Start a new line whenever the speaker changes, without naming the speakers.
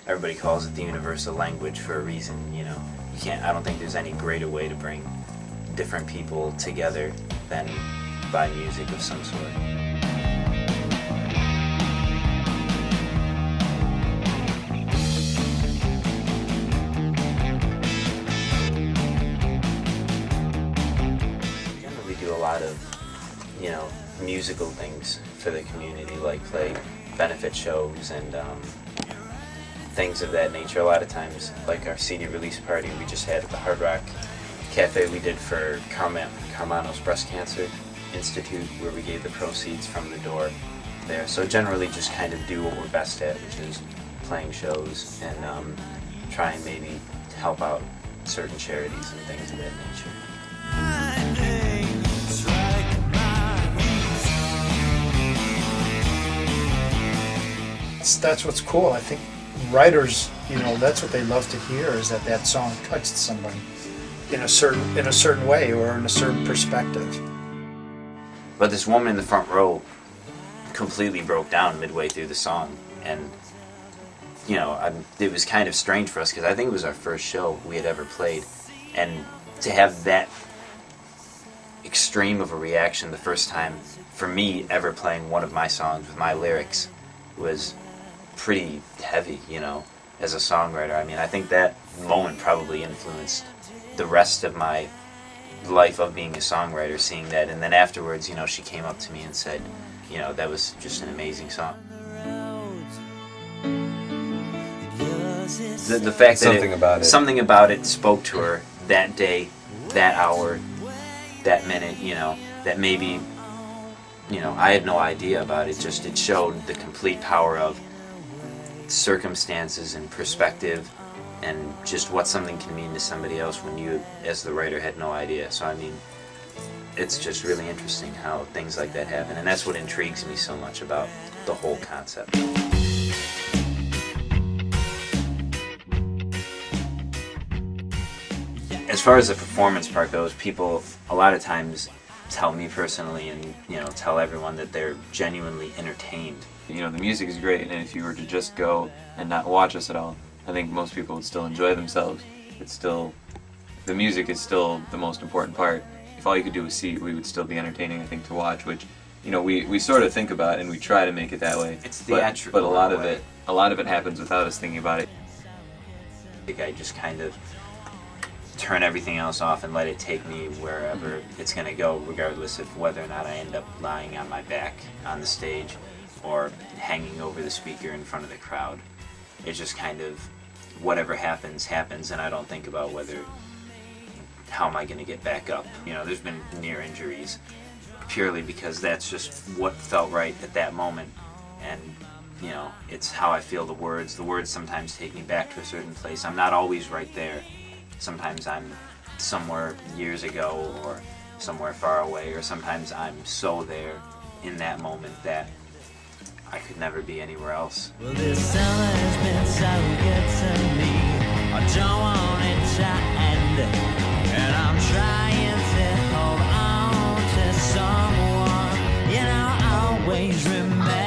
everybody calls it the universal language for a reason. You know, you can't. I don't think there's any greater way to bring different people together than by music of some sort. We do a lot of, you know, musical things for the community, like play benefit shows and things of that nature. A lot of times, like our CD release party we just had at the Hard Rock Cafe, we did for Carmano's Breast Cancer Institute, where we gave the proceeds from the door there. So generally just kind of do what we're best at, which is playing shows and try and maybe help out certain charities and things of that nature.
That's what's cool. I think writers, you know, that's what they love to hear, is that that song touched somebody in a certain way or in a certain perspective.
But this woman in the front row completely broke down midway through the song, and you know, it was kind of strange for us because I think it was our first show we had ever played, and to have that extreme of a reaction the first time for me ever playing one of my songs with my lyrics was pretty heavy, you know, as a songwriter. I mean, I think that moment probably influenced the rest of my life of being a songwriter, seeing that. And then afterwards, you know, she came up to me and said, you know, that was just an amazing song. The fact that something about it spoke to her that day, that hour, that minute, you know, that maybe, you know, I had no idea about it. Just it showed the complete power of circumstances and perspective, and just what something can mean to somebody else when you, as the writer, had no idea. So I mean, it's just really interesting how things like that happen, and that's what intrigues me so much about the whole concept. As far as the performance part goes, people a lot of times tell me personally, and you know, tell everyone that they're genuinely entertained.
You know, the music is great, and if you were to just go and not watch us at all, I think most people would still enjoy themselves. It's still, the music is still the most important part. If all you could do was see it, we would still be entertaining, I think, to watch, which, you know, we sort of think about and we try to make it that way.
It's theatrical.
But a lot of it happens without us thinking about it.
I think I just kind of turn everything else off and let it take me wherever it's going to go, regardless of whether or not I end up lying on my back on the stage or hanging over the speaker in front of the crowd. It's just kind of whatever happens, happens, and I don't think about how am I going to get back up. You know, there's been near injuries purely because that's just what felt right at that moment, and you know, it's how I feel the words. The words sometimes take me back to a certain place. I'm not always right there. Sometimes I'm somewhere years ago or somewhere far away, or sometimes I'm so there in that moment that I could never be anywhere else.
Well, this summer has been so good to me. I don't want it to end, and I'm trying to hold on to someone. You know, I always remember